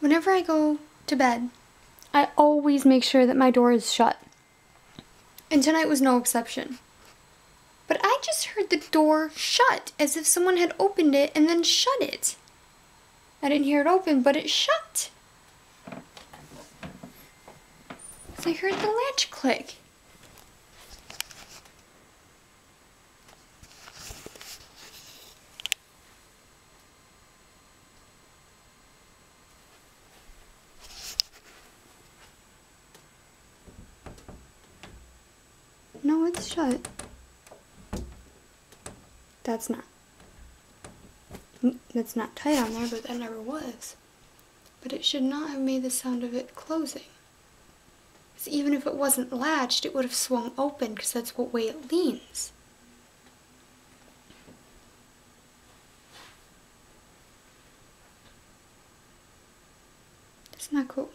Whenever I go to bed, I always make sure that my door is shut. And tonight was no exception. But I just heard the door shut, as if someone had opened it and then shut it. I didn't hear it open, but it shut. So I heard the latch click. No, it's shut. That's not tight on there, but that never was. But it should not have made the sound of it closing. Because even if it wasn't latched, it would have swung open, because that's what way it leans. That's not cool.